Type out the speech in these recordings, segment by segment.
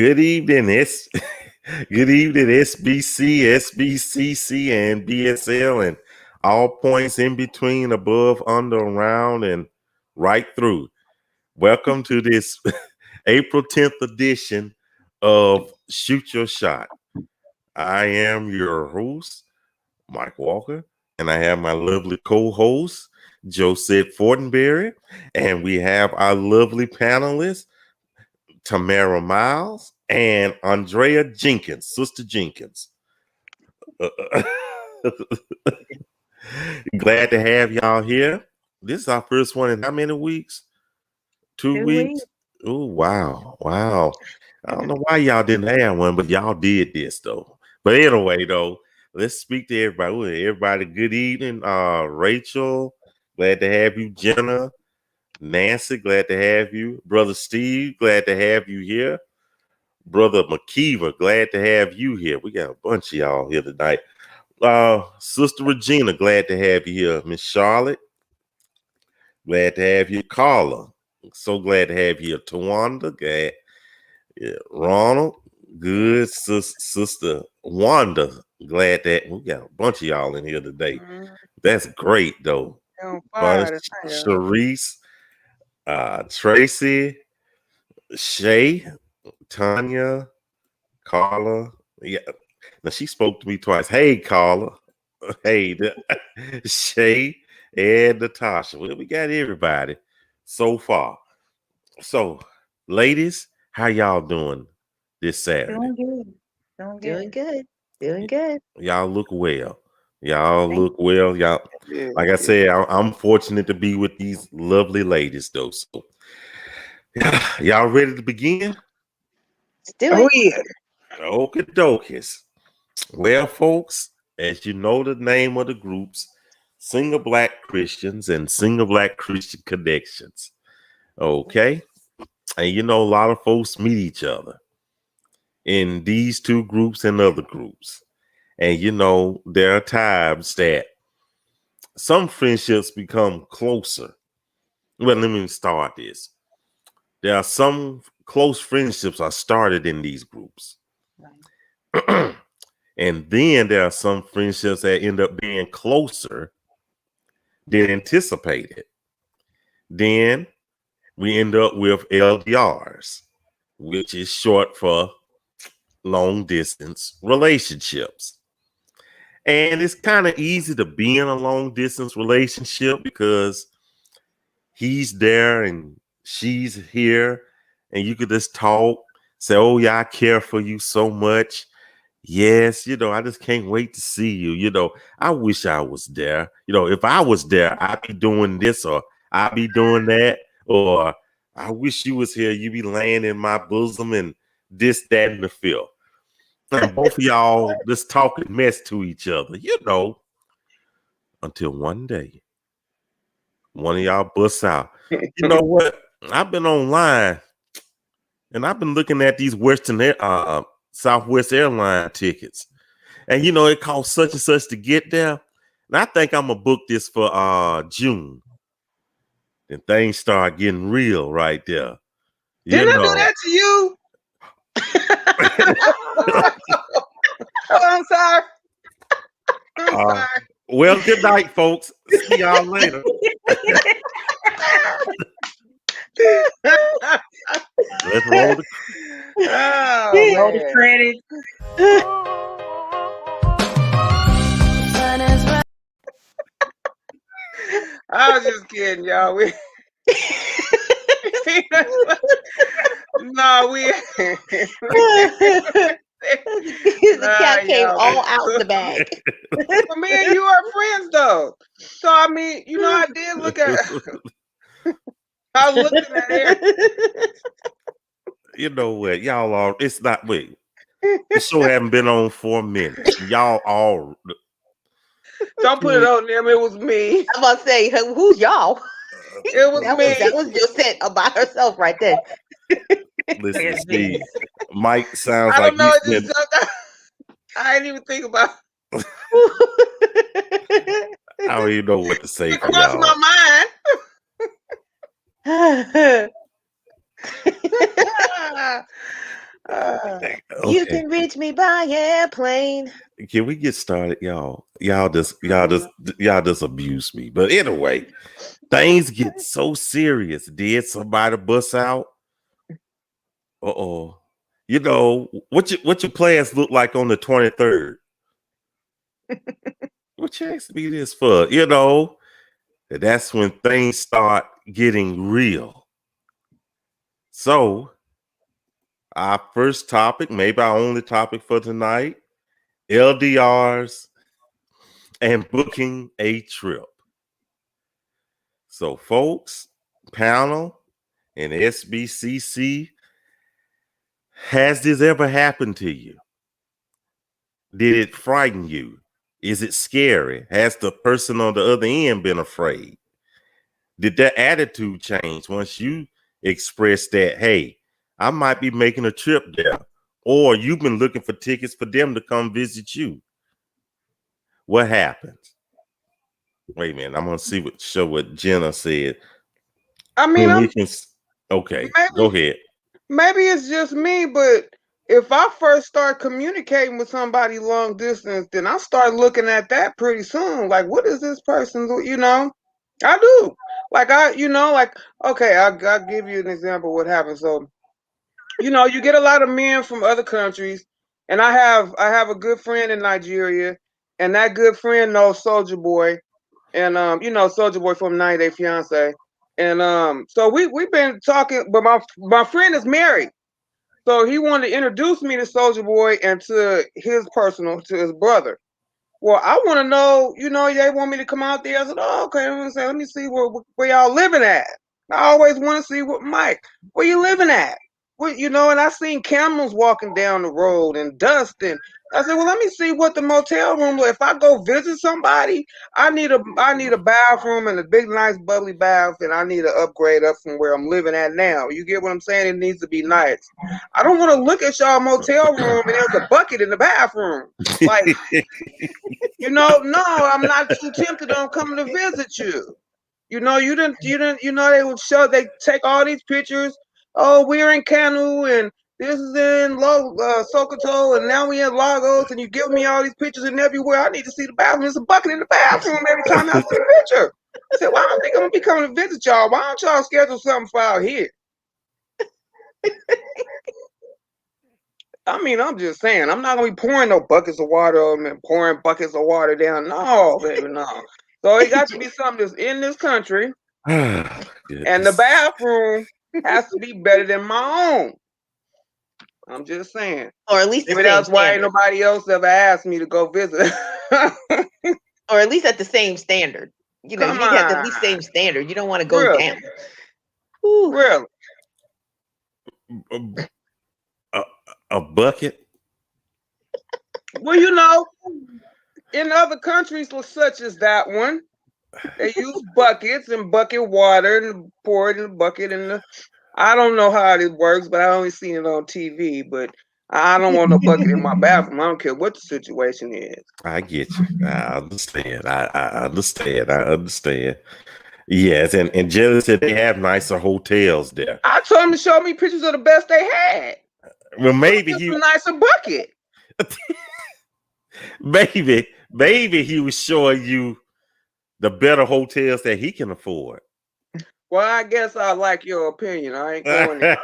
Good evening, good evening, SBC, SBCC, and BSL, and all points in between, above, under, around, and right through. Welcome to this April 10th edition of Shoot Your Shot. I am your host, Mike Walker, and I have my lovely co-host, Joseph Fortenberry, and we have our lovely panelists, Tamara Miles and Andrea Jenkins, Sister Jenkins. Glad to have y'all here. This is our first one in how many weeks? 2 weeks? Oh, wow. I don't know why y'all didn't have one, but y'all did this though. But anyway, though, let's speak to everybody. Everybody, good evening. Rachel, glad to have you. Jenna, Nancy, glad to have you. Brother Steve, glad to have you here. Brother McKeever, glad to have you here. We got a bunch of y'all here tonight. Sister Regina, glad to have you here. Miss Charlotte, glad to have you. Carla, so glad to have you here. Tawanda, glad. Yeah. Ronald, good. Sister Wanda, glad that we got a bunch of y'all in here today. That's great, though. Sharice, Tracy, Shay, Tanya, Carla. Yeah. Now she spoke to me twice. Hey, Carla. Hey, Shay and Natasha. Well, we got everybody so far. So, ladies, how y'all doing this Saturday? Doing good. Y'all look well. Y'all, like I said, I'm fortunate to be with these lovely ladies, though. So, y'all ready to begin? Let's do it. Okie dokies. Well, folks, as you know the name of the groups, Single Black Christians and Single Black Christian Connections. Okay? And you know, a lot of folks meet each other in these two groups and other groups. And you know, there are times that some friendships become closer. Well, let me start this. There are some close friendships are started in these groups. Right. And then there are some friendships that end up being closer than anticipated. Then we end up with LDRs, which is short for long distance relationships. And it's kind of easy to be in a long distance relationship because he's there and she's here, and you could just talk, say, oh yeah, I care for you so much. Yes, you know, I just can't wait to see you. You know, I wish I was there. You know, if I was there, I'd be doing this or I'd be doing that. Or I wish you was here. You be laying in my bosom and this, that, and the fifth. And both of y'all just talking mess to each other, you know, until one day, one of y'all busts out. You know what? I've been online and I've been looking at these Southwest airline tickets. And you know, it costs such and such to get there. And I think I'm gonna book this for June. And things start getting real right there. Didn't I do that to you? I'm sorry. I'm sorry. Well, good night, folks. See y'all later. Let's roll the credits. I was just kidding, y'all. The cat came all out the bag. Me and you are friends, though. So I mean, you know, I did look at. I was looking at it. You know what, y'all are. It's not. Wait, the show haven't been on 4 minutes. Y'all all. Don't put it on them. It was me. I'm about to say, who's y'all? It was me. That was just said about herself right there. Listen, Steve. Mike sounds I like don't know. I didn't even think about. I don't even know what to say. It crossed my mind. Okay. You can reach me by airplane. Can we get started, y'all? Y'all just abuse me. But anyway, things get so serious. Did somebody bust out? Uh-oh. You know, what your plans look like on the 23rd? What you asked me this for? You know, that's when things start getting real. So, our first topic, maybe our only topic for tonight, LDRs and booking a trip. So, folks, panel and SBCC, has this ever happened to you? Did it frighten you? Is it scary? Has the person on the other end been afraid? Did their attitude change once you expressed that, hey, I might be making a trip there, or you've been looking for tickets for them to come visit you? What happens? Wait a minute, I'm gonna show what Jenna said. I mean, okay, maybe, go ahead. Maybe it's just me, but if I first start communicating with somebody long distance, then I start looking at that pretty soon. Like, what is this person? You know, I do. Like, okay, I'll give you an example of what happened. So, you know, you get a lot of men from other countries, and I have a good friend in Nigeria, and that good friend knows Soldier Boy, and you know, Soldier Boy from 90 Day Fiance. And so we've been talking, but my friend is married. So he wanted to introduce me to Soldier Boy and to his brother. Well, I want to know, you know, they want me to come out there. I said, oh, okay. Let me see where y'all living at. I always want to see Mike, where you living at? You know, and I seen camels walking down the road and dust. And I said, well, let me see what the motel room. If I go visit somebody, I need a bathroom and a big, nice, bubbly bath, and I need to upgrade up from where I'm living at now. You get what I'm saying? It needs to be nice. I don't want to look at y'all motel room and there's a bucket in the bathroom. Like, you know, no, I'm not too tempted on coming to visit you. You know, you know, they take all these pictures. Oh, we're in Kanu and this is in Sokoto and now we in Lagos and you give me all these pictures and everywhere. I need to see the bathroom. There's a bucket in the bathroom every time I see a picture. I said, well, I don't think I'm going to be coming to visit y'all. Why don't y'all schedule something for out here? I mean, I'm just saying, I'm not going to be pouring no buckets of water on them and pouring buckets of water down. No, baby, no. So it got to be something that's in this country. And the bathroom has to be better than my own. I'm just saying. Or at least maybe that's why ain't nobody else ever asked me to go visit. Or at least at the same standard. You know, you need to have the least same standard. You don't want to go down. Ooh. Really? A bucket? Well, you know, in other countries such as that one, they use buckets and bucket water and pour it in the bucket. I don't know how it works, but I only seen it on TV. But I don't want no bucket in my bathroom. I don't care what the situation is. I get you. I understand. I understand. Yes, and Jelly said they have nicer hotels there. I told him to show me pictures of the best they had. Well, maybe a nicer bucket. maybe he was showing you the better hotels that he can afford. Well, I guess I like your opinion. I ain't going there.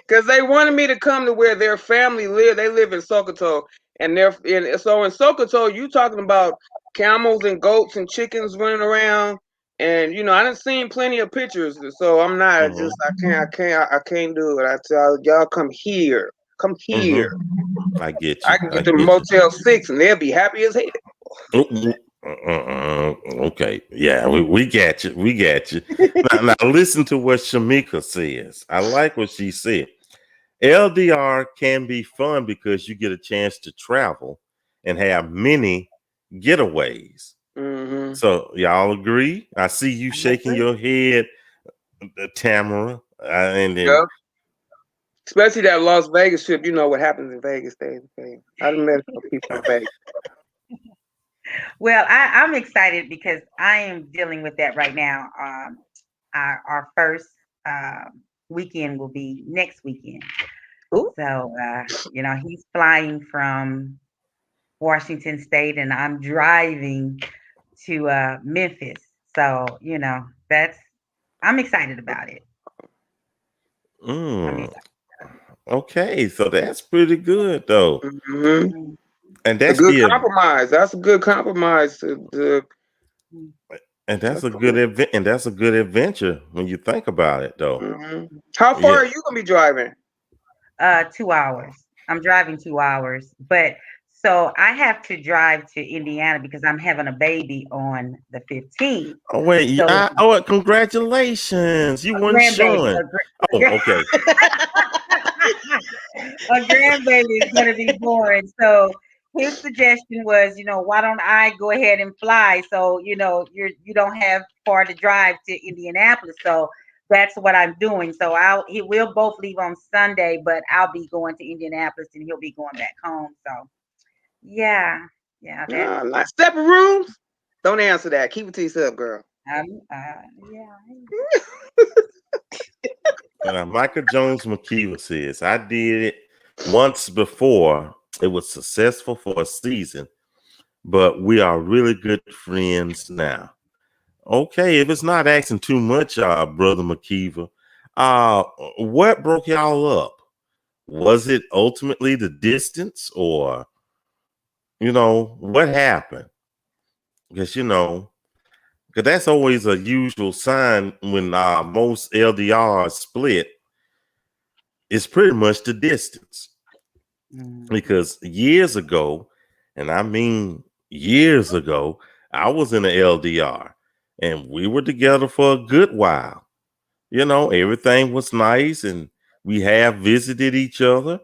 Because they wanted me to come to where their family live. They live in Sokoto. And so in Sokoto, you talking about camels and goats and chickens running around. And, you know, I done seen plenty of pictures. So I'm not I can't do it. I tell y'all, come here. Come here. I get you. I can get to Motel 6 and they'll be happy as hell. Okay, yeah, we got you. We got you. now listen to what Shamika says. I like what she said. LDR can be fun because you get a chance to travel and have many getaways. So y'all agree? I see you shaking your head, Tamara. And then, especially that Las Vegas trip. You know what happens in Vegas stays the same. I done met some people in Vegas. Well, I'm excited because I am dealing with that right now. Our first weekend will be next weekend. Ooh. So, he's flying from Washington State, and I'm driving to Memphis. So, I'm excited about it. I'm Mm, excited. okay, so that's pretty good though. Mhm. Mm, And A that's good the compromise. That's a good compromise. mm, and that's That's a good cool. event and that's a good adventure when you think about it though. Mhm. How far Yeah. are you gonna be driving? 2 hours. I'm driving 2 hours, but so I have to drive to Indiana because I'm having a baby on the 15th. Oh wait, So it's congratulations. You a weren't grandbaby. showing. Oh, okay. A grandbaby is going to be born. So his suggestion was, why don't I go ahead and fly? So, you don't have far to drive to Indianapolis. So that's what I'm doing. So we'll both leave on Sunday, but I'll be going to Indianapolis and he'll be going back home. So yeah, that's Like separate rooms? Don't answer that. Keep it to yourself, girl. yeah. Michael Jones McKeever says, I did it once before. It was successful for a season, but we are really good friends now. Okay, if it's not asking too much, Brother McKeever, what broke y'all up? Was it ultimately the distance or, what happened? Because, because that's always a usual sign when most LDRs split. It's pretty much the distance. Mm. Because years ago, and I mean years ago, I was in an LDR and we were together for a good while. Everything was nice and we have visited each other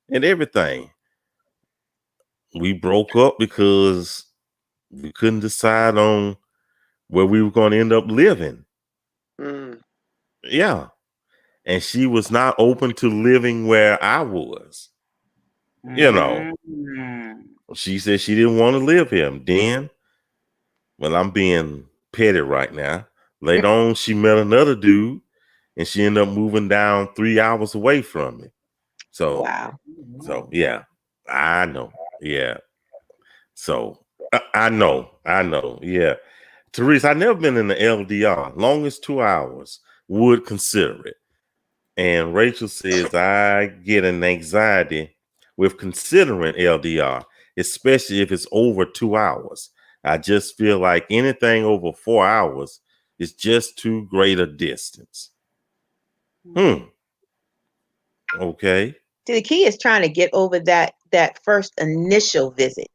and everything. We broke up because we couldn't decide on where we were going to end up living. Mm. Yeah. And she was not open to living where I was. Mm. She said she didn't want to live here. Then, well, I'm being petty right now. Later on, she met another dude and she ended up moving down 3 hours away from me. So, Wow. yeah, I know. Yeah. So I know. Yeah. Teresa, I never been in the LDR. Longest 2 hours. Would consider it. And Rachel says, I get an anxiety with considering LDR, especially if it's over 2 hours. I just feel like anything over 4 hours is just too great a distance. Okay. See, the key is trying to get over that first initial visit.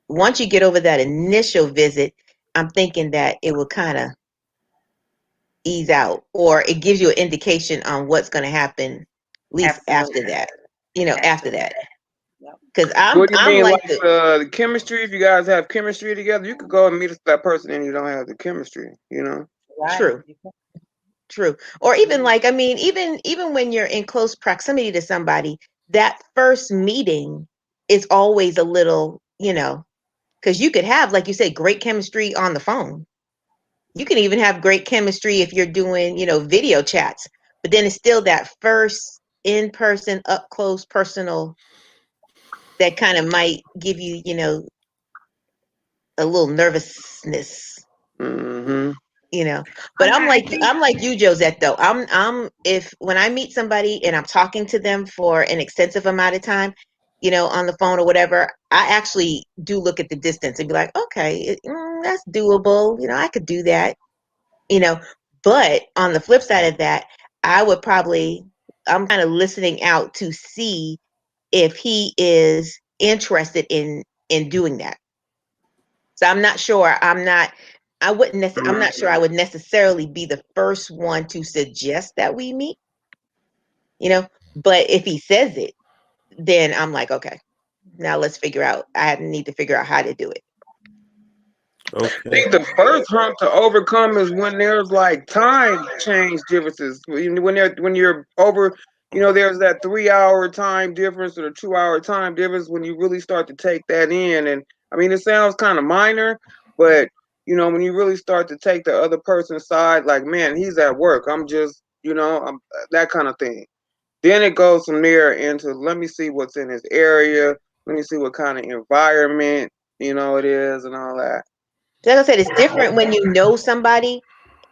Once you get over that initial visit, I'm thinking that it will kind of ease out, or it gives you an indication on what's going to happen, at least after Absolutely. that. After that, Yep. because What do you I'm mean, like like the chemistry? If you guys have chemistry together, you could go and meet that person and you don't have the chemistry, Right. true. True. Or even like, I mean, even when you're in close proximity to somebody, that first meeting is always a little, because you could have, like you said, great chemistry on the phone. You can even have great chemistry if you're doing, video chats, but then it's still that first in-person, up close, personal that kind of might give you, a little nervousness. Mm-hmm. But I I'm like you, Josette, though. If when I meet somebody and I'm talking to them for an extensive amount of time, on the phone or whatever, I actually do look at the distance and be like, okay, that's doable. I could do that. But on the flip side of that, I'm kind of listening out to see if he is interested in doing that. So I'm not sure. I'm not sure I would necessarily be the first one to suggest that we meet, but if he says it, then I'm like, okay, now let's figure out, I need to figure out how to do it. I Okay. think the first hump to overcome is when there's like time change differences. When you're over, there's that 3 hour time difference or the 2 hour time difference when you really start to take that in. And I mean, it sounds kind of minor, but when you really start to take the other person's side, like, man, he's at work. I'm just that kind of thing. Then it goes from there into, let me see what's in this area. Let me see what kind of environment, it is and all that. Like I said, it's different when you know somebody.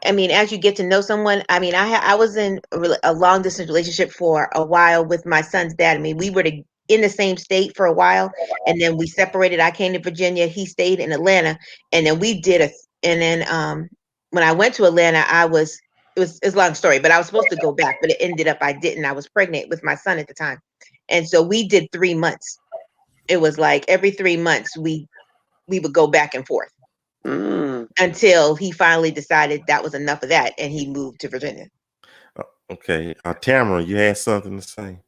I mean, as you get to know someone, I mean, I was in a long distance relationship for a while with my son's dad. I mean, we were in the same state for a while, and then we separated. I came to Virginia, he stayed in Atlanta, and then when I went to Atlanta, it's a long story, but I was supposed to go back, but it ended up I didn't. I was pregnant with my son at the time, and so we did 3 months. It was like every 3 months we would go back and forth. Until he finally decided that was enough of that, and he moved to Virginia. Okay, Tamara, you had something to say?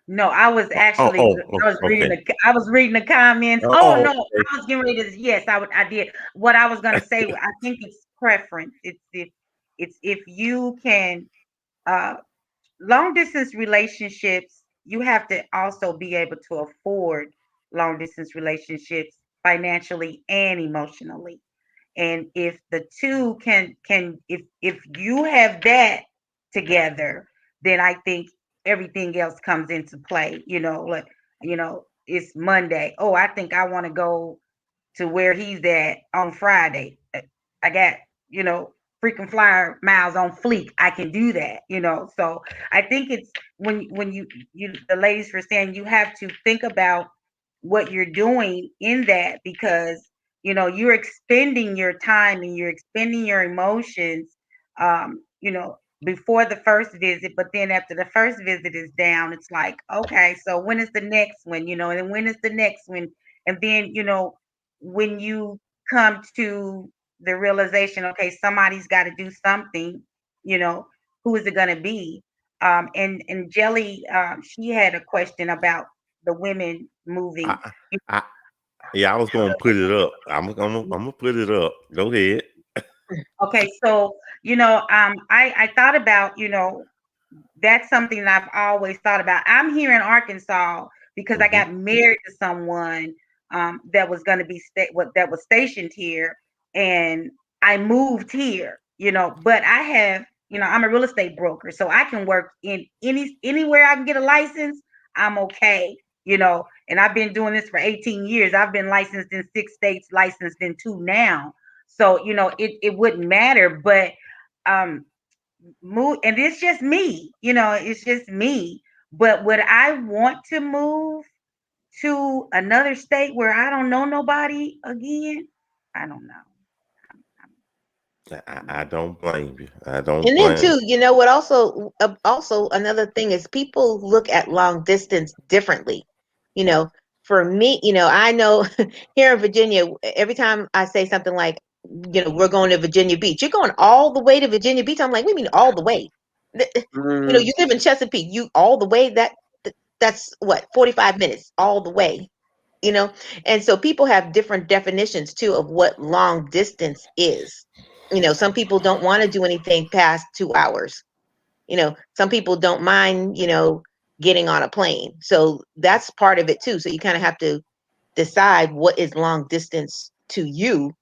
No, I was actually I was reading the comments. No, I was getting ready to. Yes, I did. What I was going to say, I think it's preference. It's if you can long distance relationships, you have to also be able to afford long distance relationships financially and emotionally. And if the two can if you have that together, then I think everything else comes into play. Like, it's Monday. Oh, I think I want to go to where he's at on Friday. I got, frequent flyer miles on fleek. I can do that, So I think it's when you the ladies were saying, you have to think about what you're doing in that, because you're expending your time and you're expending your emotions, before the first visit. But then after the first visit is down, it's like, okay, so when is the next one? And then when is the next one? And then, when you come to the realization, okay, somebody's got to do something, who is it going to be? And Jelly, she had a question about the women moving. I was gonna put it up. I'm gonna put it up. Go ahead. Okay, so I thought about, that's something that I've always thought about. I'm here in Arkansas because I got married to someone that was going to be that was stationed here, and I moved here. But I have, I'm a real estate broker, so I can work in anywhere I can get a license. I'm okay. And I've been doing this for 18 years. I've been licensed in 6 states, licensed in 2 now. So, it wouldn't matter, but move, and it's just me, it's just me. But would I want to move to another state where I don't know nobody again? I don't know. I don't blame you. I don't. And then too, what also another thing is people look at long distance differently. For me, I know here in Virginia, every time I say something like, we're going to Virginia Beach, you're going all the way to Virginia Beach. I'm like, we mean all the way. You live in Chesapeake, you all the way. That's what, 45 minutes all the way. And so people have different definitions too of what long distance is. Some people don't want to do anything past 2 hours. Some people don't mind, getting on a plane. So that's part of it too. So you kind of have to decide what is long distance to you,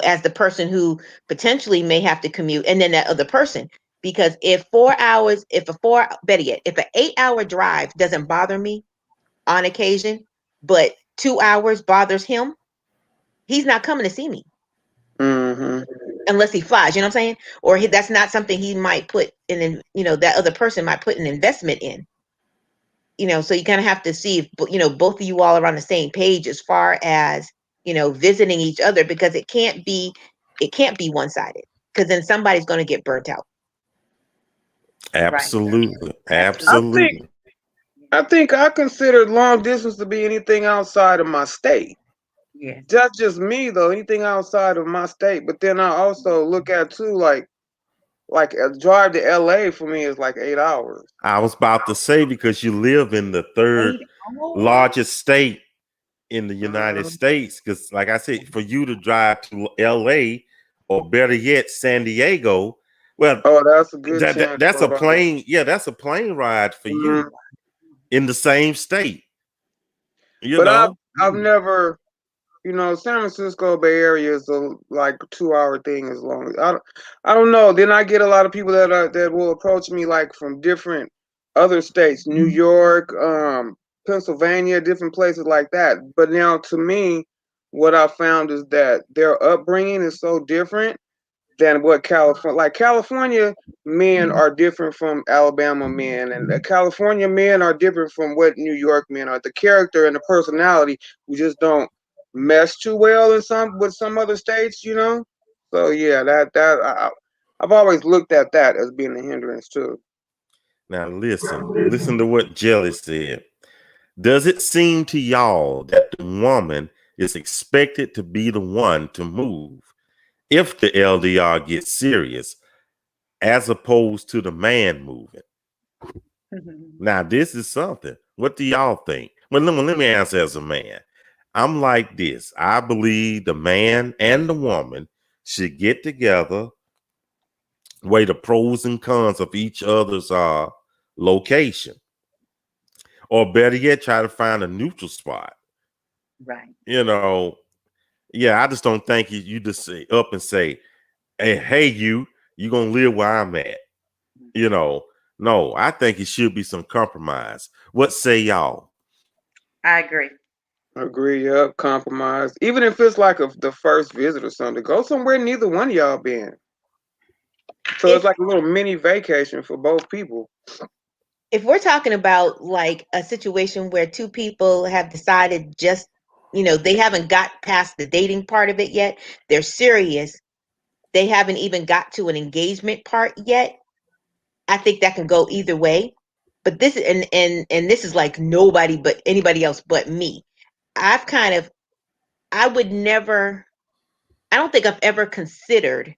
as the person who potentially may have to commute, and then that other person. Because if an 8-hour drive doesn't bother me on occasion, but 2 hours bothers him, he's not coming to see me. Unless he flies, you know what I'm saying? Or that's not something he might put in, that other person might put an investment in. So you kind of have to see if, both of you all are on the same page as far as, visiting each other, because it can't be one-sided, because then somebody's going to get burnt out. Absolutely. Right. Absolutely. I think I consider long distance to be anything outside of my state. Yeah. That's just me though, anything outside of my state. But then I also look at too, like a drive to LA for me is like 8 hours. I was about to say, because you live in the third largest state in the United States. Because like I said, for you to drive to LA, or better yet, San Diego, well, that's a good chance. That's a plane. Yeah, that's a plane ride for you in the same state. But I've never You know, San Francisco Bay Area is a like 2 hour thing as long as I don't know. Then I get a lot of people that will approach me like from different other states, New York, Pennsylvania, different places like that. But now to me, what I found is that their upbringing is so different than what California men are different from Alabama men, and California men are different from what New York men are. The character and the personality, we just don't mesh too well in some other states, you know. So yeah, I've always looked at that as being a hindrance too. Now listen to what Jelly said. Does it seem to y'all that the woman is expected to be the one to move if the LDR gets serious, as opposed to the man moving? Now, this is something. What do y'all think? Well, let me answer as a man. I'm like this. I believe the man and the woman should get together, weigh the pros and cons of each other's location, or better yet, try to find a neutral spot. Right. You know, yeah, I just don't think you just say up and say, hey, you gonna live where I'm at. You know, no, I think it should be some compromise. What say y'all? I agree. Agree, yep, compromise. Even if it's like the first visit or something, go somewhere neither one of y'all been. So it's like a little mini vacation for both people. If we're talking about like a situation where two people have decided just, they haven't got past the dating part of it yet, they're serious, they haven't even got to an engagement part yet, I think that can go either way. But this and this is like nobody but anybody else but me. I don't think I've ever considered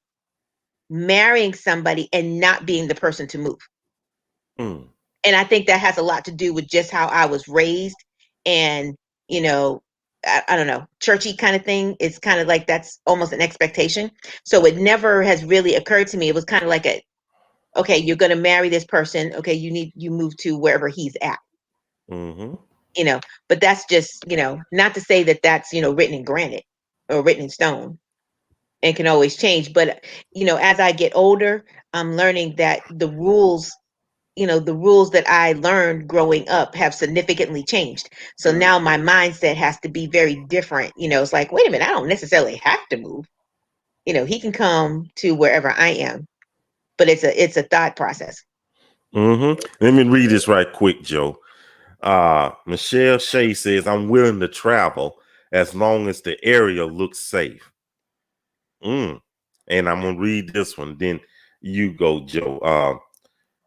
marrying somebody and not being the person to move. Mm. And I think that has a lot to do with just how I was raised, and I don't know, churchy kind of thing. It's kind of like that's almost an expectation. So it never has really occurred to me. It was kind of like okay, you're going to marry this person. Okay, you move to wherever he's at. Mm-hmm. But that's just, not to say that that's, written in granite or written in stone and can always change. But, as I get older, I'm learning that the rules that I learned growing up have significantly changed. So now my mindset has to be very different. It's like, wait a minute, I don't necessarily have to move. He can come to wherever I am, but it's a thought process. Mm-hmm. Let me read this right quick, Joe. Michelle Shea says, I'm willing to travel as long as the area looks safe. And I'm going to read this one. Then you go, Joe.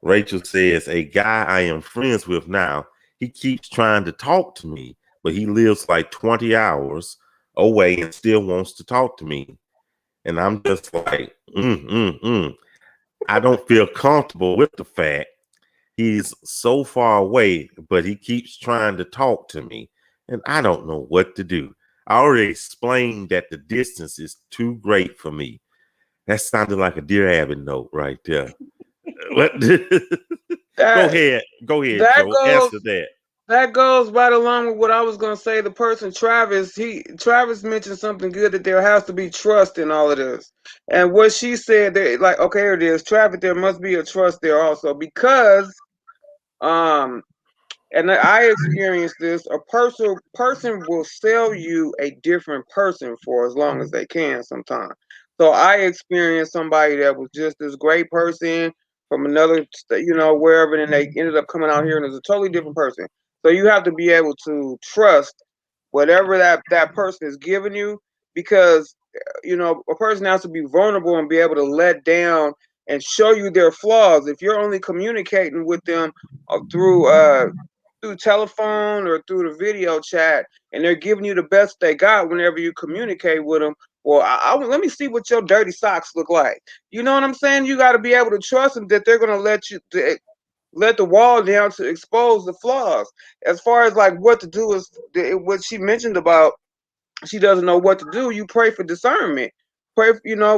Rachel says, a guy I am friends with now, he keeps trying to talk to me, but he lives like 20 hours away and still wants to talk to me. And I'm just like, I don't feel comfortable with the fact he's so far away, but he keeps trying to talk to me, and I don't know what to do. I already explained that the distance is too great for me. That sounded like a Dear Abby note right there. What? Go ahead, Joe. Answer that. That goes right along with what I was gonna say. The person Travis mentioned something good, that there has to be trust in all of this. And what she said, that like, okay, here it is, Travis, there must be a trust there also, because and I experienced this, a person will sell you a different person for as long as they can sometimes. So I experienced somebody that was just this great person from another wherever, and they ended up coming out here and it's a totally different person. So you have to be able to trust whatever that person is giving you, because a person has to be vulnerable and be able to let down and show you their flaws. If you're only communicating with them through telephone or through the video chat, and they're giving you the best they got whenever you communicate with them, well, let me see what your dirty socks look like. You know what I'm saying? You got to be able to trust them that they're going to let the wall down to expose the flaws. As far as like what to do, is what she mentioned about she doesn't know what to do. You pray for discernment. Pray,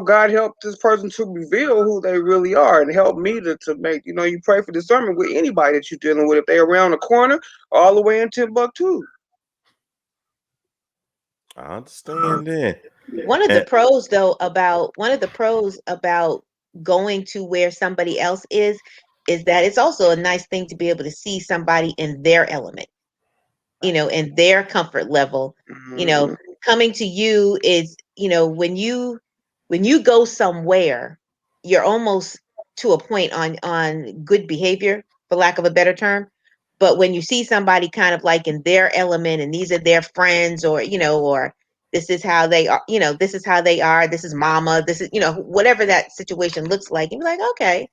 God help this person to reveal who they really are, and help me to make, you pray for discernment with anybody that you're dealing with, if they're around the corner all the way in Timbuktu. I understand that. One of the And, pros though about going to where somebody else is that it's also a nice thing to be able to see somebody in their element, in their comfort level. Mhm. Coming to you is, when you go somewhere, you're almost to a point on good behavior, for lack of a better term. But when you see somebody kind of like in their element and these are their friends, or this is how they are, this is how they are, this is mama, this is, whatever that situation looks like, you're like, okay,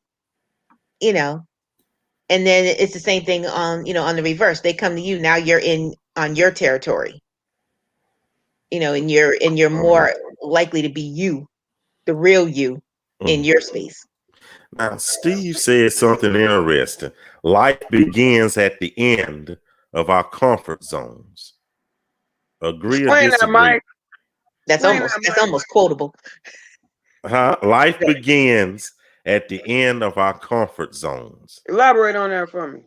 you know, and then it's the same thing on the reverse. They come to you, now you're on your territory, and you're more likely to be you, the real you, in your space. Now, Steve said something interesting. Life begins at the end of our comfort zones. Agree or Explain that, disagree? Mike. That's Explain almost that, that's Mike. almost quotable. Huh? Life begins at the end of our comfort zones. Elaborate on that for me.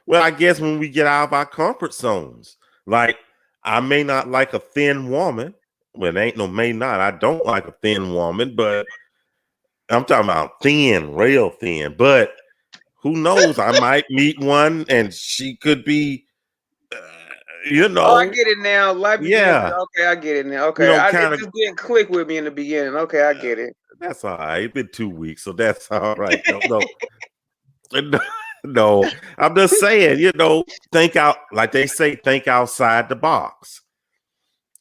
Well, I guess when we get out of our comfort zones, like I may not like a thin woman. Well, it ain't no may not. I don't like a thin woman, but I'm talking about thin, real thin. But who knows? I might meet one and she could be, Oh, I get it now. Life begins. yeah, Okay, I get it now. Okay, it kind of. just didn't click with me in the beginning. Okay, I get it. That's all right. It's been 2 weeks, so that's all right. No, no. I'm just saying, think out, like they say, think outside the box.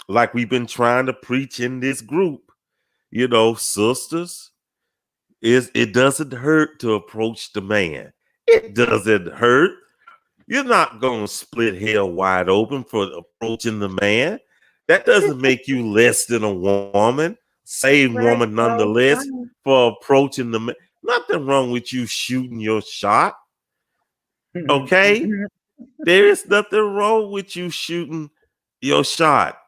Like we've been trying to preach in this group, sisters. It doesn't hurt to approach the man. It doesn't hurt. You're not gonna split hell wide open for approaching the man. That doesn't make you less than a woman. Same Right, woman bro. nonetheless for approaching the man. Nothing wrong with you shooting your shot. Okay? There is nothing wrong with you shooting your shot.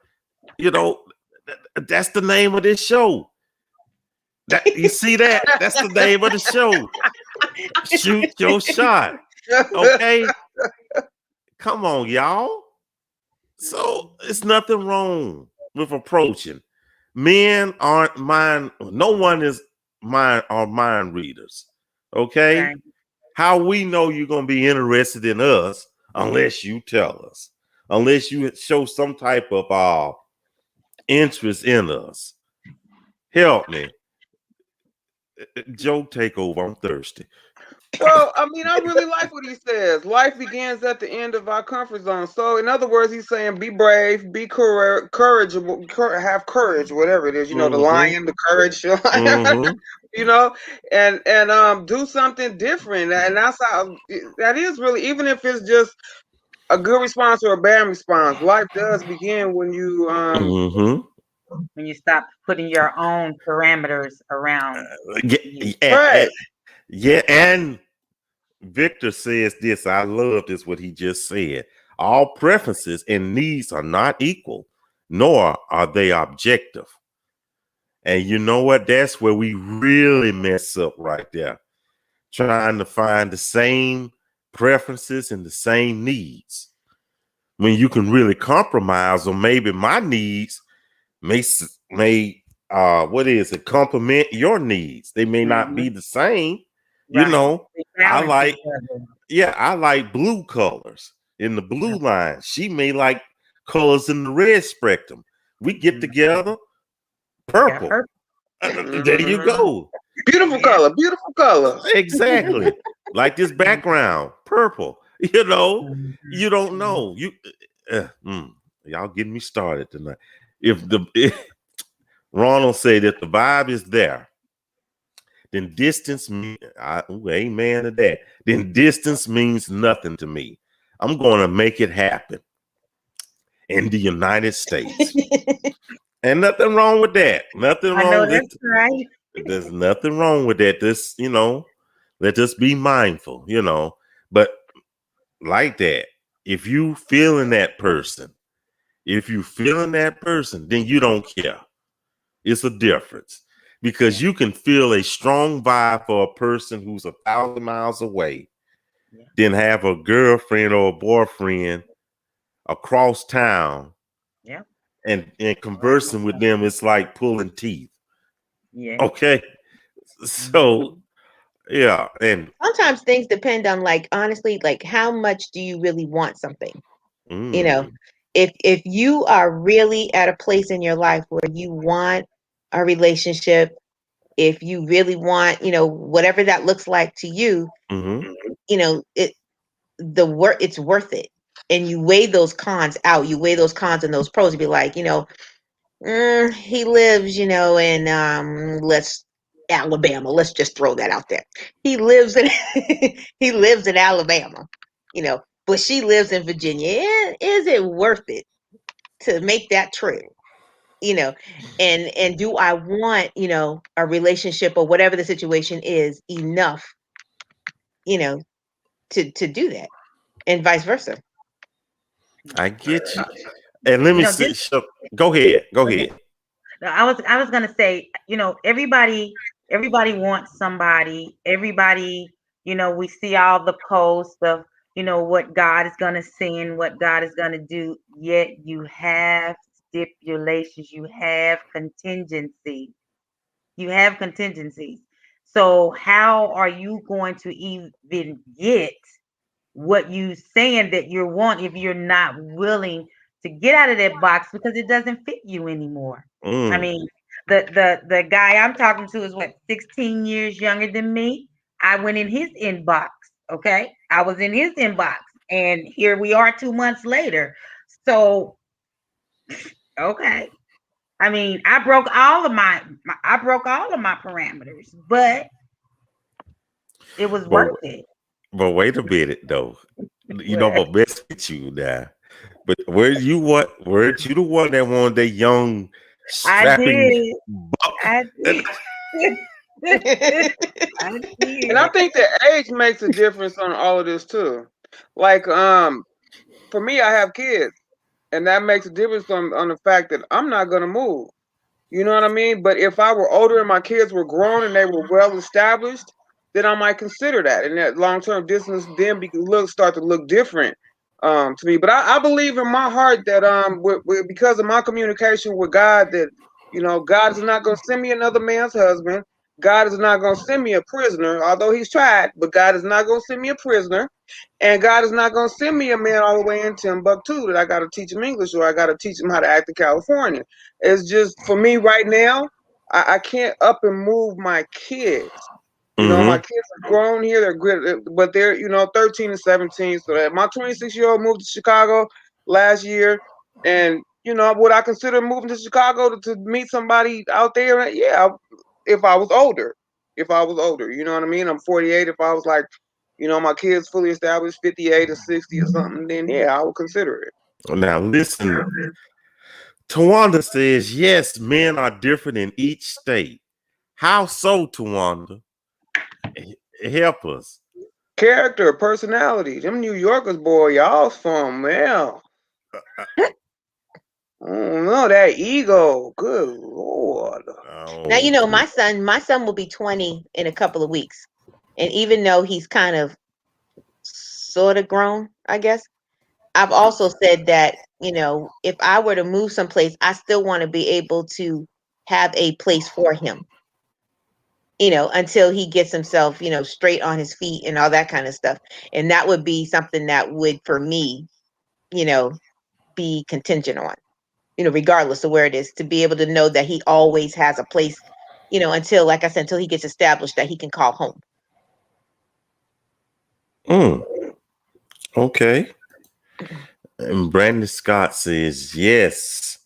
That's the name of this show. You see that? That's the name of the show. Shoot your shot. Okay? Come on, y'all. So it's nothing wrong with approaching. Men aren't mind. No one is mind readers. Okay? Right. How we know you're gonna be interested in us unless you tell us, unless you show some type of interest in us. Help me. Joe, take over. I'm thirsty. Well, I mean, I really like what he says. Life begins at the end of our comfort zone. So, in other words, he's saying, be brave, be courageable, have courage, whatever it is. The lion, the courage, and do something different. And that's how that is really. Even if it's just a good response or a bad response, life does begin when you When you stop putting your own parameters around you. right. Yeah, and Victor says this. I love this, what he just said. All preferences and needs are not equal, nor are they objective. And you know what? That's where we really mess up right there. Trying to find the same preferences and the same needs. When you can really compromise, or maybe my needs may complement your needs. They may not be the same. Right. I like blue colors in the blue line. She may like colors in the red spectrum. We get together, purple. There you go. Beautiful color, beautiful color. Exactly. Like this background, purple. You don't know. Y'all getting me started tonight. If Ronald said that the vibe is there, then distance means, amen to that. Then distance means nothing to me. I'm going to make it happen in the United States. And nothing wrong with that. Nothing wrong with it. Right. There's nothing wrong with that. This, let us be mindful, But like that, if you feeling that person, then you don't care. It's a difference. Because you can feel a strong vibe for a person who's 1,000 miles away, then have a girlfriend or a boyfriend across town. Yeah. and conversing with them, it's like pulling teeth. Yeah. Okay. So yeah, and Sometimes things depend on, like, honestly, like, how much do you really want something? You know, if you are really at a place in your life where you want a relationship, if you really want, whatever that looks like to you, it's worth it. And you weigh those cons out. You weigh those cons and those pros. You be like, he lives, in Alabama. Let's just throw that out there. He lives in he lives in Alabama, but she lives in Virginia. Is it worth it to make that trip? And do I want, a relationship or whatever the situation is enough, to do that, and vice versa. I get you. And let me see. Go ahead. No, I was gonna say, everybody wants somebody. Everybody, we see all the posts of, what God is gonna send, what God is gonna do. Yet you have stipulations, you have contingencies. So how are you going to even get what you saying that you want if you're not willing to get out of that box because it doesn't fit you anymore? I mean, the guy I'm talking to is 16 years younger than me. I went in his inbox. Okay, I was in his inbox, and here we are 2 months later. So, okay. I mean, I broke all of my parameters, but it was worth it. But wait a minute, though. I'm gonna mess with you now. But weren't you the one that wanted that young strapping buck? I did. And I think the age makes a difference on all of this too. Like, for me, I have kids, and that makes a difference on the fact that I'm not gonna move. You know what I mean? But if I were older and my kids were grown and they were well established, then I might consider that. And that long term distance then start to look different to me. But I believe in my heart that because of my communication with God, that God is not going to send me another man's husband. God is not going to send me a prisoner, although He's tried. But God is not going to send me a prisoner. And God is not going to send me a man all the way in Timbuktu that I got to teach him English or I got to teach him how to act in California. It's just, for me right now, I can't up and move my kids. My kids are grown here. They're good, but they're, 13 and 17. So that my 26-year-old moved to Chicago last year. And, would I consider moving to Chicago to meet somebody out there? Yeah, if I was older. You know what I mean? I'm 48. If I was like, my kids fully established, 58 or 60 or something, then yeah, I would consider it. Now listen, Tawanda says, yes, men are different in each state. How so, Tawanda? Help us. Character, personality. Them New Yorkers, boy, y'all from, man. I don't know, that ego. Good Lord. Now, my son will be 20 in a couple of weeks. And even though he's kind of sort of grown, I guess, I've also said that, if I were to move someplace, I still want to be able to have a place for him, until he gets himself, straight on his feet and all that kind of stuff. And that would be something that would, for me, be contingent on, regardless of where it is, to be able to know that he always has a place, until, like I said, until he gets established that he can call home. Okay. And Brandon Scott says, yes,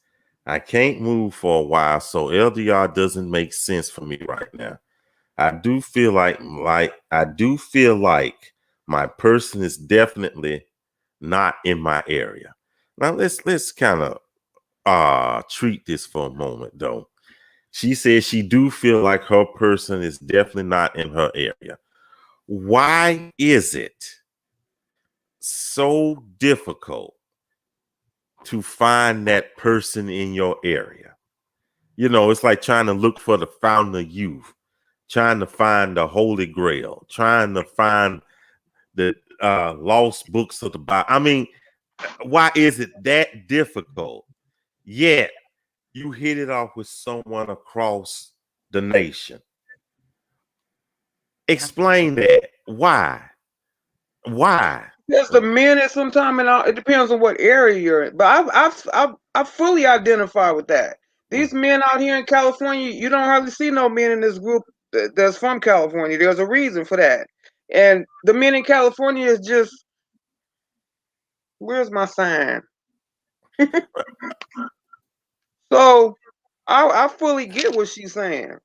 I can't move for a while, so LDR doesn't make sense for me right now. I do feel like my person is definitely not in my area. Now let's kind of treat this for a moment, though. She says she do feel like her person is definitely not in her area. Why is it so difficult to find that person in your area? It's like trying to look for the fountain of youth, trying to find the Holy Grail, trying to find the lost books of the Bible. I mean, why is it that difficult? yet you hit it off with someone across the nation. Explain that. Why? Because the men at some time, and it depends on what area you're in. But I fully identify with that. These men out here in California, you don't hardly see no men in this group that's from California. There's a reason for that. And the men in California is just, where's my sign? So I fully get what she's saying.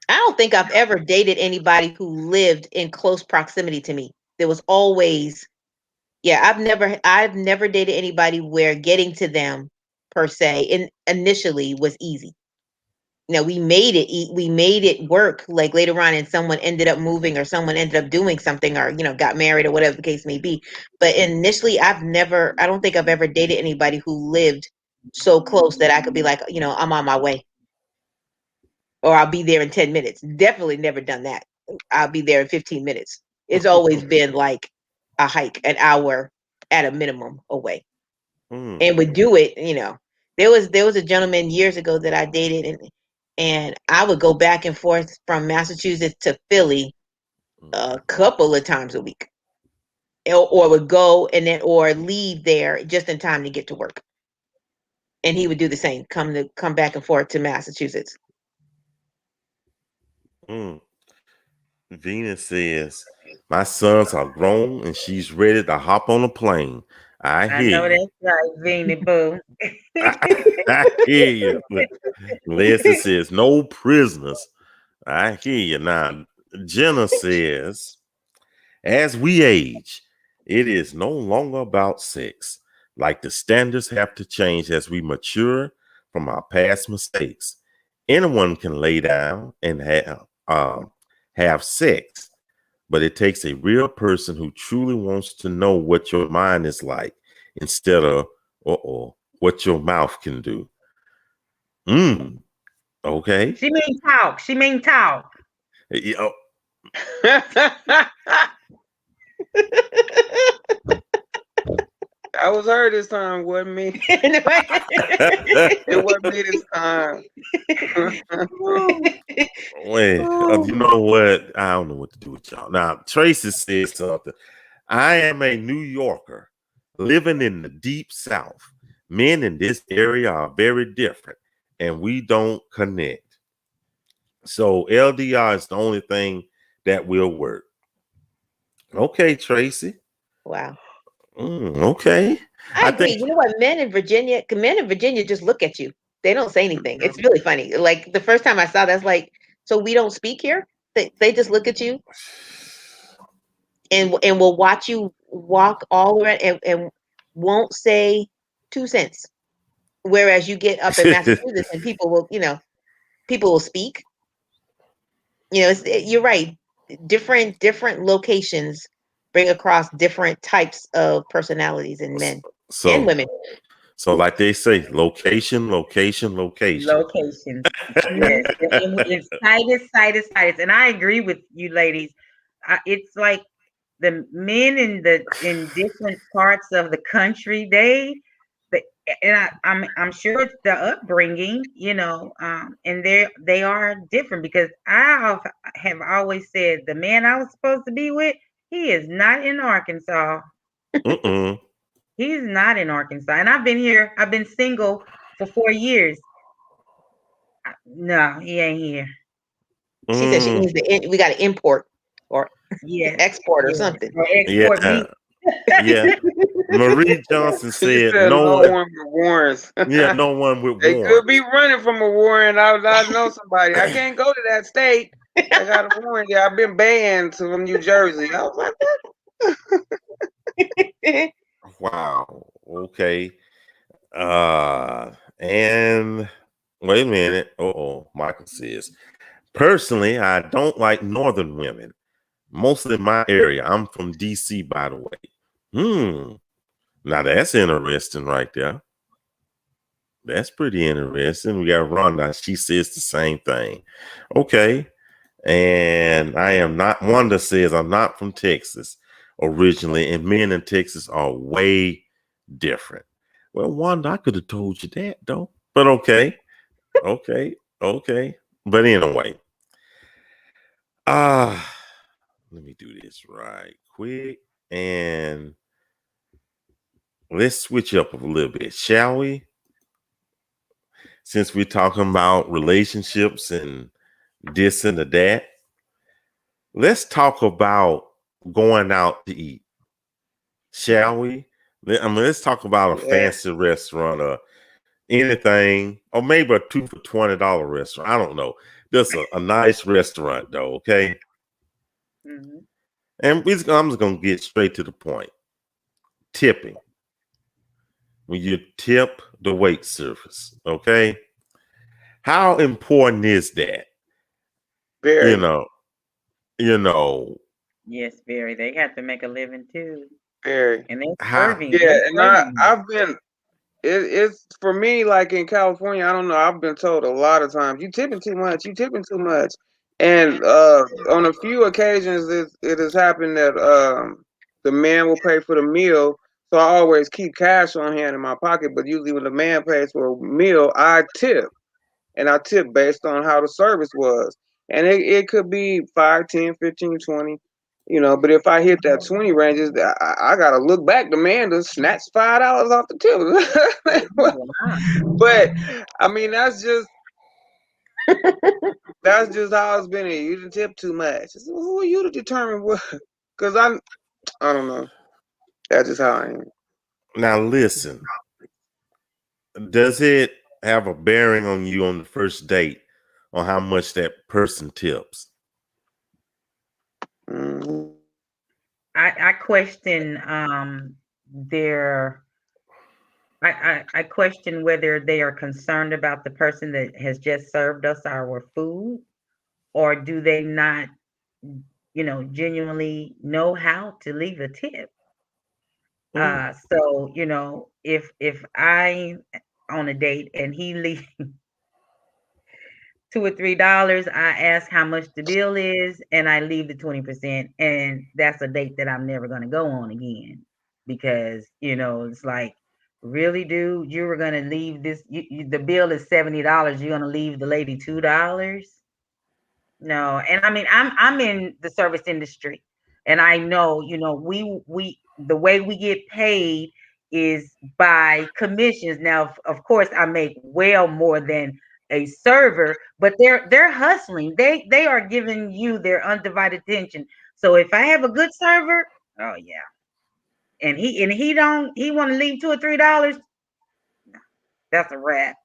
I don't think I've ever dated anybody who lived in close proximity to me. There was always, I've never dated anybody where getting to them per se initially was easy. We made it work, like later on, and someone ended up moving or someone ended up doing something or, got married or whatever the case may be. But initially I don't think I've ever dated anybody who lived so close that I could be like, I'm on my way. Or I'll be there in 10 minutes. Definitely never done that. I'll be there in 15 minutes. It's always been like a hike, an hour at a minimum away. And would do it, There was a gentleman years ago that I dated, and I would go back and forth from Massachusetts to Philly a couple of times a week. Or would go or leave there just in time to get to work. And he would do the same, come back and forth to Massachusetts. Venus says, my sons are grown and she's ready to hop on a plane. I hear know you. That's right, Venus boo. I hear you. Leslie says, no prisoners. I hear you. Now, Jenna says, as we age, it is no longer about sex. Like the standards have to change as we mature from our past mistakes. Anyone can lay down and have sex, but it takes a real person who truly wants to know what your mind is like instead of what your mouth can do. Okay. She mean talk. I was her this time, wasn't me. It wasn't me this time. Wait, you know what? I don't know what to do with y'all. Now, Tracy said something. I am a New Yorker living in the deep South. Men in this area are very different, and we don't connect. So LDR is the only thing that will work. Okay, Tracy. Wow. Okay. I agree. You know what? Men in Virginia just look at you. They don't say anything. It's really funny. Like the first time I saw that, I was like, so we don't speak here? They just look at you and will watch you walk all around and won't say 2 cents. Whereas you get up in Massachusetts and people will speak. You're right. Different locations bring across different types of personalities in men and women. So like they say, location. Locations. Yes. It's tightest. And I agree with you ladies. It's like the men in different parts of the country, I'm sure it's the upbringing, and they are different, because I have always said the man I was supposed to be with, he is not in Arkansas. He's not in Arkansas. And I've been single for 4 years. No, he ain't here. She said she needs we got to import or export or something. Or export meat. Yeah. Marie Johnson said no one with warrants. Yeah, no one with warrants. They could be running from a warrant. I know somebody. I can't go to that state. I got a warrant. Yeah, I've been banned from New Jersey. I was like, wow. Okay. And wait a minute. Michael says, personally, I don't like northern women. Mostly in my area. I'm from DC, by the way. Now that's interesting right there. That's pretty interesting. We got Rhonda. She says the same thing. Okay. And I am not, Wanda says, I'm not from Texas originally, and men in Texas are way different. Well, Wanda, I could have told you that though. But okay. Okay. But anyway. Let me do this right quick. And let's switch up a little bit, shall we? Since we're talking about relationships and this and that, let's talk about going out to eat, shall we? Let's talk about a fancy restaurant or anything, or maybe a 2 for $20 restaurant. I don't know. Just a nice restaurant, though, okay? Mm-hmm. And I'm just going to get straight to the point. Tipping. When you tip the wait service, okay? How important is that? Very. You know. Yes, very. They have to make a living too. Very. And they're How? serving. Yeah, they're and serving. I've been. It's for me, like in California, I don't know. I've been told a lot of times, you tipping too much, you tipping too much. And on a few occasions, it has happened that the man will pay for the meal. So I always keep cash on hand in my pocket. But usually when the man pays for a meal, I tip. And I tip based on how the service was. And it could be 5, 10, 15, 20. But if I hit that 20 ranges, I gotta look back. The man just snatched $5 off the tip. But I mean, that's just how it's been. You didn't tip too much. So who are you to determine what? Because I don't know. That's just how I am. Now listen, does it have a bearing on you on the first date on how much that person tips? Mm-hmm. I question their I question whether they are concerned about the person that has just served us our food, or do they not, genuinely know how to leave a tip. So, if I on a date and he leaves $2 or $3, I ask how much the bill is and I leave the 20%. And that's a date that I'm never going to go on again, because, it's like, really, dude, you were going to leave this, the bill is $70. You're going to leave the lady $2? No. And I mean, I'm in the service industry, and I know, we the way we get paid is by commissions. Now, of course, I make well more than a server, but they're hustling. They are giving you their undivided attention. So if I have a good server, oh yeah, and he want to leave $2 or $3, that's a wrap.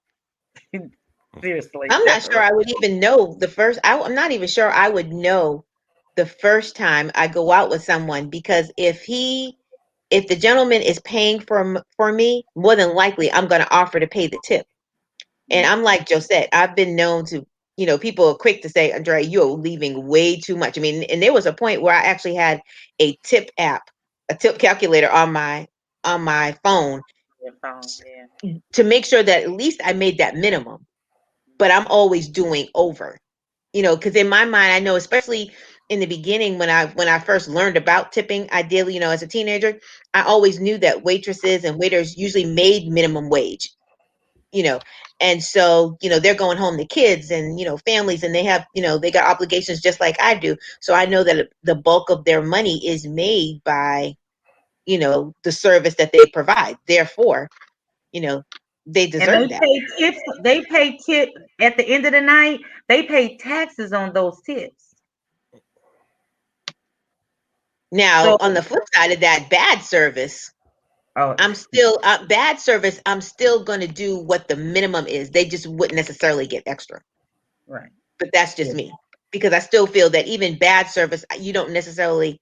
Seriously, I'm not sure I would even know the first. I'm not even sure I would know the first time I go out with someone, because if the gentleman is paying for me, more than likely I'm going to offer to pay the tip. And I'm like Josette, I've been known to, people are quick to say, Andre, you're leaving way too much. I mean, and there was a point where I actually had a tip app, a tip calculator on my phone, to make sure that at least I made that minimum. But I'm always doing over, because in my mind, I know, especially in the beginning when I first learned about tipping, ideally, as a teenager, I always knew that waitresses and waiters usually made minimum wage, and so, they're going home to kids and, families, and they have, they got obligations just like I do. So I know that the bulk of their money is made by, the service that they provide. Therefore, they deserve that. Pay tips. They pay tip at the end of the night. They pay taxes on those tips. Now, on the flip side of that, bad service, I'm still bad service. I'm still going to do what the minimum is. They just wouldn't necessarily get extra. Right. But that's just me, because I still feel that even bad service, you don't necessarily,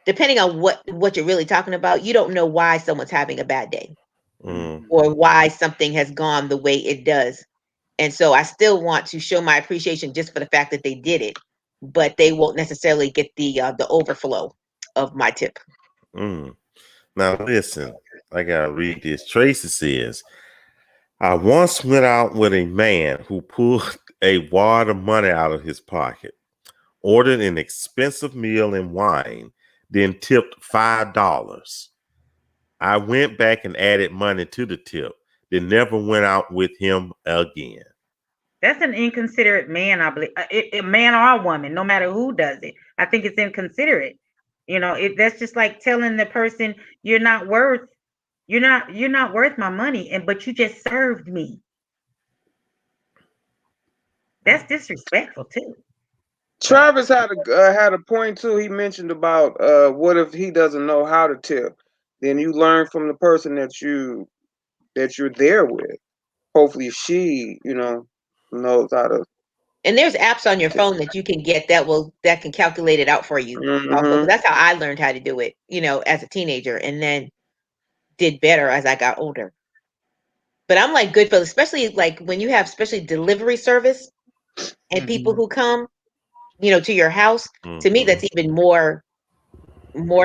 depending on what you're really talking about, you don't know why someone's having a bad day or why something has gone the way it does. And so I still want to show my appreciation just for the fact that they did it, but they won't necessarily get the overflow of my tip. Now listen, I gotta read this. Tracy says, I once went out with a man who pulled a wad of money out of his pocket, ordered an expensive meal and wine, then tipped $5. I went back and added money to the tip. They never went out with him again. That's an inconsiderate man, I believe. A man or a woman, no matter who does it. I think it's inconsiderate. That's just like telling the person you're not worth my money, but you just served me. That's disrespectful too. Travis had a point too. He mentioned about what if he doesn't know how to tip? Then you learn from the person that you're there with. Hopefully, she knows how to. And there's apps on your phone that you can get that can calculate it out for you. Also, that's how I learned how to do it, as a teenager, and then did better as I got older. But I'm like good for, especially like when you have especially delivery service and people who come, to your house. To me, that's even more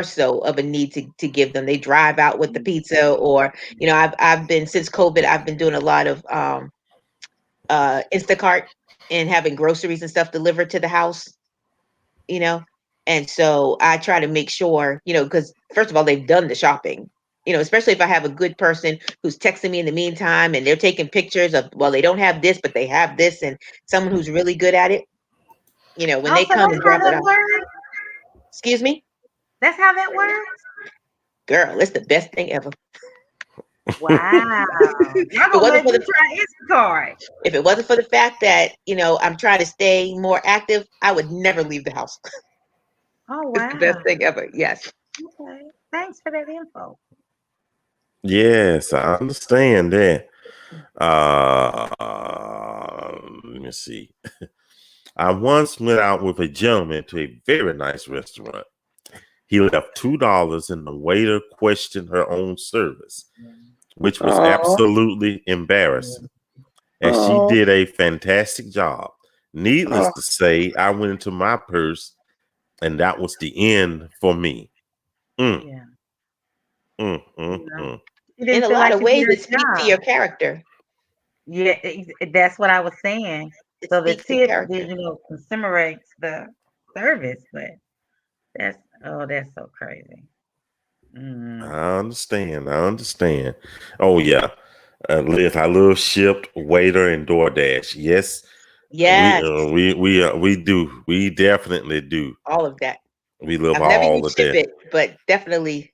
so of a need to give them. They drive out with the pizza, or I've been, since COVID, I've been doing a lot of Instacart and having groceries and stuff delivered to the house, and so I try to make sure, because first of all, they've done the shopping, especially if I have a good person who's texting me in the meantime and they're taking pictures of, well, they don't have this, but they have this, and someone who's really good at it, when they come and drop it off. Excuse me? That's how that works? Girl, it's the best thing ever. Wow. If it wasn't for the fact that, I'm trying to stay more active, I would never leave the house. Oh, wow. It's the best thing ever. Yes. Okay. Thanks for that info. Yes, I understand that. Let me see. I once went out with a gentleman to a very nice restaurant. He left $2 and the waiter questioned her own service, which was absolutely embarrassing. And she did a fantastic job. Needless to say, I went into my purse and that was the end for me. In a lot of ways, it speaks to your character. Yeah, that's what I was saying. So the tip, commemorates the service, but that's so crazy. I understand. Oh yeah, Liz, I love Shipped, Waiter, and DoorDash. Yes. We do. We definitely do. All of that. We love all of that. But definitely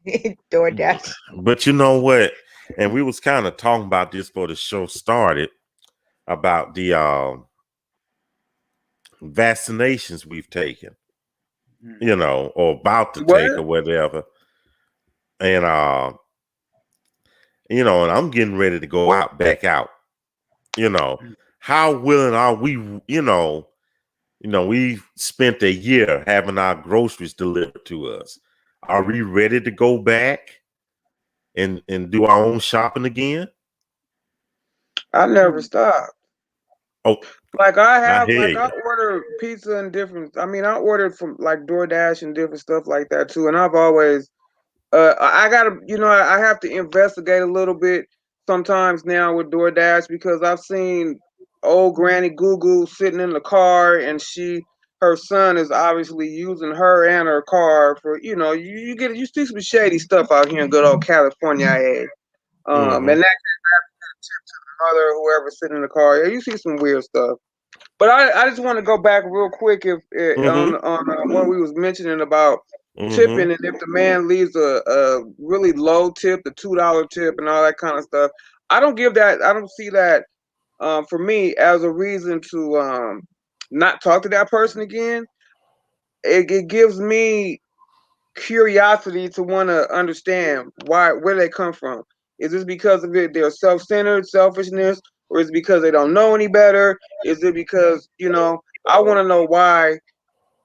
DoorDash. But you know what? And we was kind of talking about this before the show started about the vaccinations we've taken, or about to take or whatever. And and I'm getting ready to go back out. How willing are we? We spent a year having our groceries delivered to us. Are we ready to go back and do our own shopping again? I never stopped. Oh, like I order pizza and different. I mean, I ordered from like DoorDash and different stuff like that too. And I've always, I gotta, I have to investigate a little bit sometimes now with DoorDash because I've seen old Granny Goo sitting in the car and her son is obviously using her and her car for, you see some shady stuff out here in good old California. And that tip to the mother, whoever's sitting in the car. Yeah, you see some weird stuff. But I just want to go back real quick on what we was mentioning about tipping, and if the man leaves a really low tip, the $2 tip and all that kind of stuff. I don't see that for me as a reason to not talk to that person again. It gives me curiosity to want to understand where they come from. Is this because of their self-centered selfishness, or is it because they don't know any better? Is it because I want to know why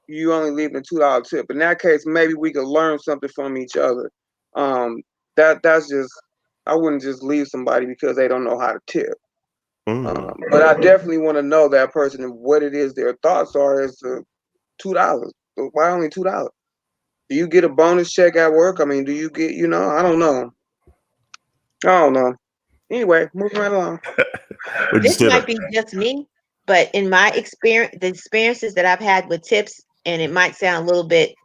you only leave a $2 tip? In that case, maybe we could learn something from each other. That's just, I wouldn't just leave somebody because they don't know how to tip. But I definitely want to know that person and what it is their thoughts are as to $2. Why only $2? Do you get a bonus check at work? I mean, do you get, I don't know. Anyway, moving right along. This might be just me, but in my experience, the experiences that I've had with tips, and it might sound a little bit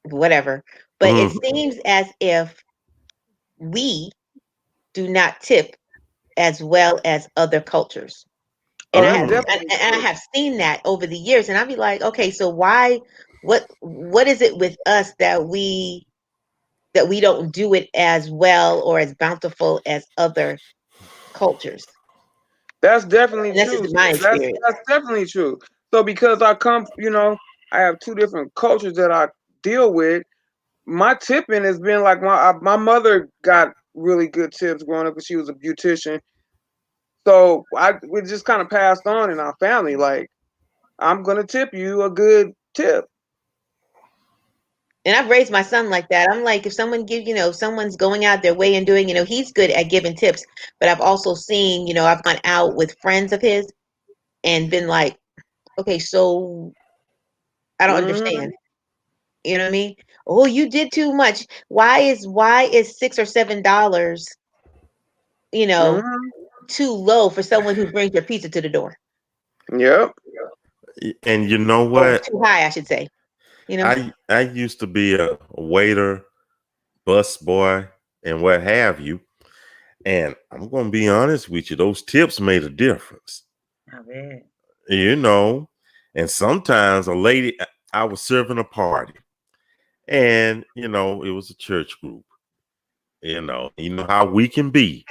whatever, but it seems as if we do not tip as well as other cultures. Oh, And I that's have definitely and I true. have seen that over the years, and I'd be like, okay, so why? What is it with us that we don't do it as well or as bountiful as other cultures? That's definitely And that's true. just my That's experience. that's definitely true. So because I come, I have two different cultures that I deal with. My tipping has been like my mother got really good tips growing up because she was a beautician. So we just kind of passed on in our family. Like, I'm gonna tip you a good tip. And I've raised my son like that. I'm like, if someone's going out their way and doing, he's good at giving tips. But I've also seen, I've gone out with friends of his and been like, okay, so I don't Hmm. understand. You know what I mean? Oh, you did too much. Why is $6 or $7, Hmm. too low for someone who brings your pizza to the door? Yep. And you know Or what? too high, I should say. I used to be a waiter, bus boy, and what have you. And I'm gonna be honest with you, those tips made a difference. I bet. You know, and sometimes I was serving a party, and it was a church group. You know how we can be.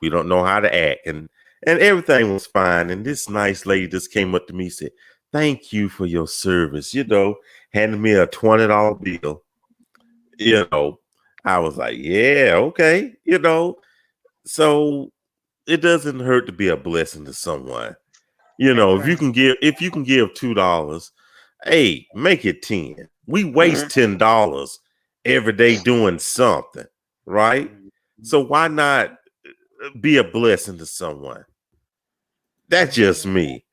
We don't know how to act, and everything was fine. And this nice lady just came up to me and said, "Thank you for your service." Handed me a $20 bill. I was like, "Yeah, okay." So it doesn't hurt to be a blessing to someone. That's If you right. can give $2, hey, make it 10. We Hmm. waste $10 every day doing something, right? Mhm. So why not be a blessing to someone? That's That's just me.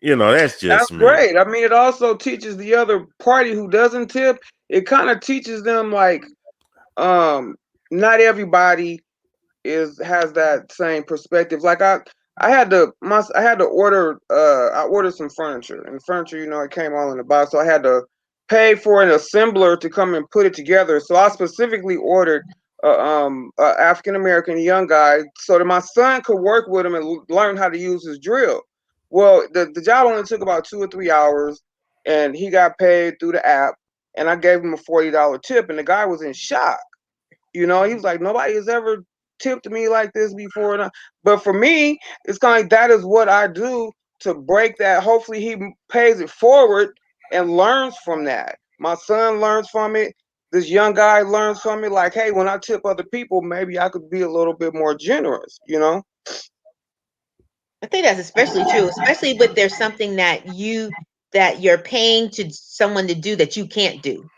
That's That's just me. great. I mean, it also teaches the other party who doesn't tip. It kind of teaches them like, um, not everybody has that same perspective. Like I had to order I ordered some furniture, and the furniture, it came all in the box. So I had to pay for an assembler to come and put it together. So I specifically ordered a African American young guy so that my son could work with him and learn how to use his drill. Well, the job only took about 2 or 3 hours, and he got paid through the app, and I gave him a $40 tip, and the guy was in shock. He was like, nobody has ever tipped me like this before. But for me, it's kind of like that is what I do to break that. Hopefully, he pays it forward and learns from that. My son learns from it. This young guy learns from it. Like, hey, when I tip other people, maybe I could be a little bit more generous. I think that's especially true, especially with there's something that you're paying to someone to do that you can't do,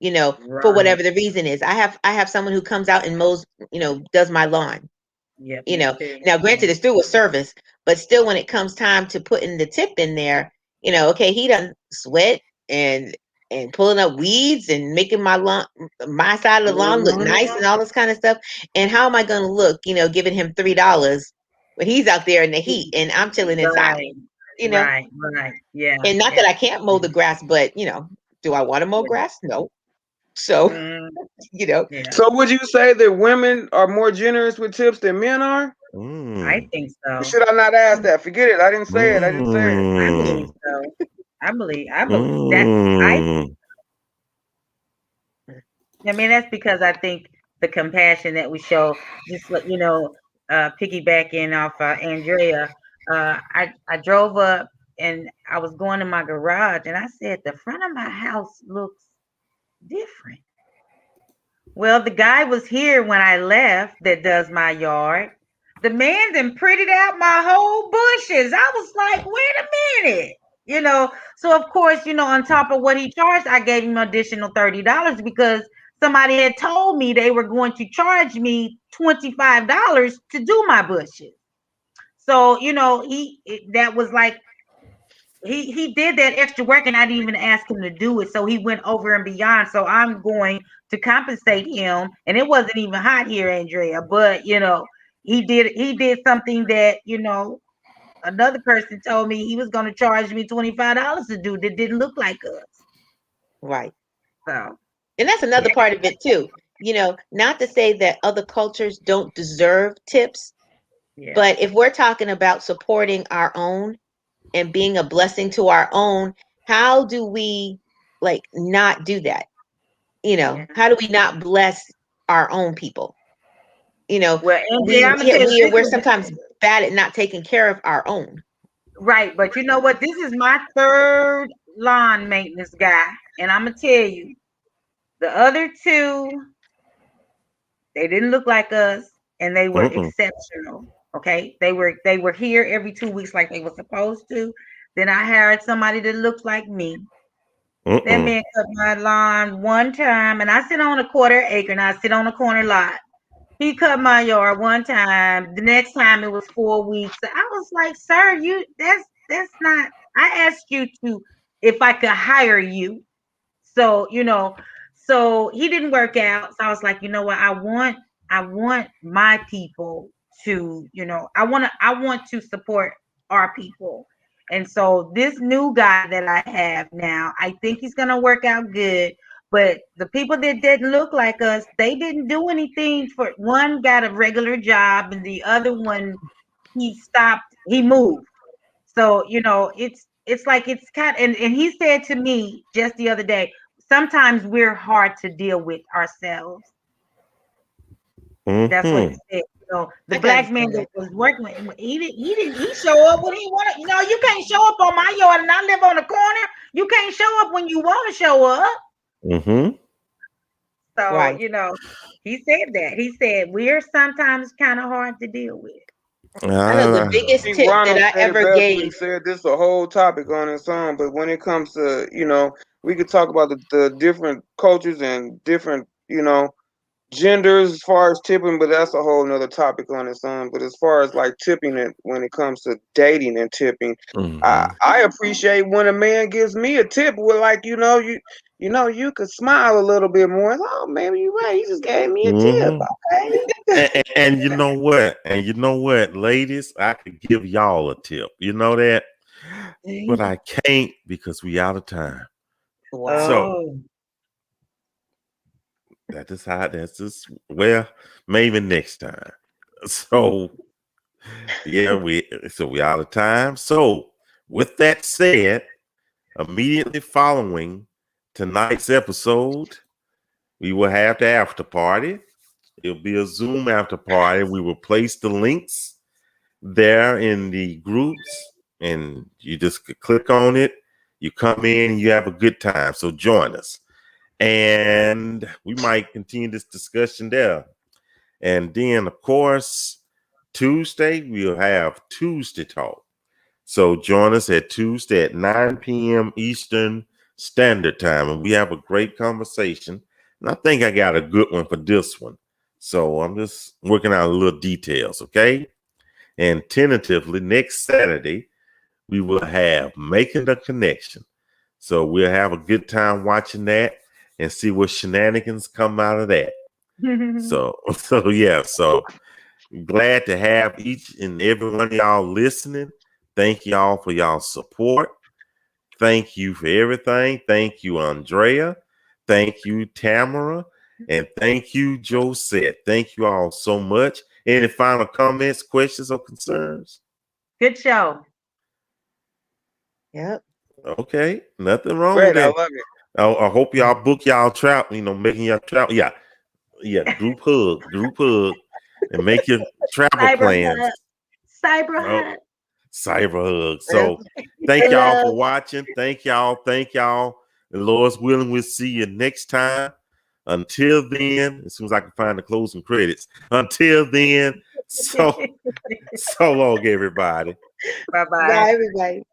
for Right. whatever the reason is. I have someone who comes out and mows, does my lawn. Yep, You me know, too. now granted Yeah. it's through a service, but still when it comes time to putting the tip in there, okay, he doesn't sweat and pulling up weeds and making my side of the lawn look Hmm. nice and all this kind of stuff. And how am I going to look, giving him $3 when he's out there in the heat and I'm chilling inside, Right. you know? Right. Right. Yeah. And not that Yeah. I can't mow the grass, but do I want to mow Yeah. grass? No. So, Mm, you know, yeah. So would you say that women are more generous with tips than men are? I Mm, think Or so. should I not ask that? Forget it. I didn't say it. I didn't say it. I believe mm, so. I believe that's mm. I mean, that's because I think the compassion that we show, just like, piggybacking off Andrea, I drove up and I was going to my garage and I said, the front of my house looks different. Well, the guy was here when I left that does my yard. The man then prettied out my whole bushes. I was like, wait a minute. So of course, on top of what he charged, I gave him additional $30 because somebody had told me they were going to charge me $25 to do my bushes. So, that was like he did that extra work and I didn't even ask him to do it. So he went over and beyond. So I'm going to compensate him. And it wasn't even hot here, Andrea, but he did something that, another person told me he was going to charge me $25 to do that didn't look like us. right. So And that's yeah. another part of it too. not to say that other cultures don't deserve tips, Yeah. but if we're talking about supporting our own and being a blessing to our own, how do we like not do that? Yeah. How do we not bless our own people? Well, MJ, I'm gonna tell you, we're sometimes bad at not taking care of our own. right, but you know what? This is my third lawn maintenance guy, and I'm gonna tell you, the other two, they didn't look like us, and they were exceptional. Okay, they were here every 2 weeks like they were supposed to. Then I hired somebody that looks like me. That man cut my lawn one time, and I sit on a quarter acre, and I sit on a corner lot. He cut my yard one time. The next time it was 4 weeks. I was like, "Sir, that's not." I asked you if I could hire you. So so he didn't work out. So I was like, you know what? I want my people to, I want to support our people. And so this new guy that I have now, I think he's gonna work out good. But the people that didn't look like us, they didn't do anything. For one got a regular job, and the other one he moved. So it's like it's kind and he said to me just the other day, sometimes we're hard to deal with ourselves. That's what he said. The black man that was working with him, he show up when he wanted. You can't show up on my yard, and I live on the corner. You can't show up when you want to show up. So Right. he said that. He said we're sometimes kind of hard to deal with. I know the biggest tip Ronald that I ever gave. said this is a whole topic on its own, but when it comes to, we could talk about the different cultures and different, genders as far as tipping, but that's a whole nother topic on its own. But as far as like tipping it, when it comes to dating and tipping, I appreciate when a man gives me a tip with like, you could smile a little bit more. Oh, maybe you're right. He just gave me a tip. Okay. And you know what, ladies, I could give y'all a tip. You know that, but I can't because we out of time. Wow. So that's just maybe next time. So yeah, we out of time. So with that said, immediately following tonight's episode, we will have the after party. It'll be a Zoom after party. We will place the links there in the groups, and you just click on it. You come in and you have a good time. So join us. And we might continue this discussion there. And then, of course, Tuesday, we'll have Tuesday Talk. So join us at Tuesday at 9 p.m. Eastern Standard Time. And we have a great conversation. And I think I got a good one for this one. So I'm just working out a little details, okay? And tentatively, next Saturday, we will have Making the Connection. So we'll have a good time watching that and see what shenanigans come out of that. So glad to have each and every one of y'all listening. Thank y'all for y'all support. Thank you for everything. Thank you, Andrea. Thank you, Tamara. And thank you, Josette. Thank you all so much. Any final comments, questions, or concerns? Good show. Yep. Okay. Nothing wrong Great, with that. I love it. I hope y'all book y'all travel, making your travel. Yeah. Group hug, and make your travel plans. Cyber hug. So thank y'all for watching. Thank y'all. And Lord's willing, we'll see you next time. Until then, as soon as I can find the closing credits. Until then, so long, everybody. Bye-bye. Bye, everybody.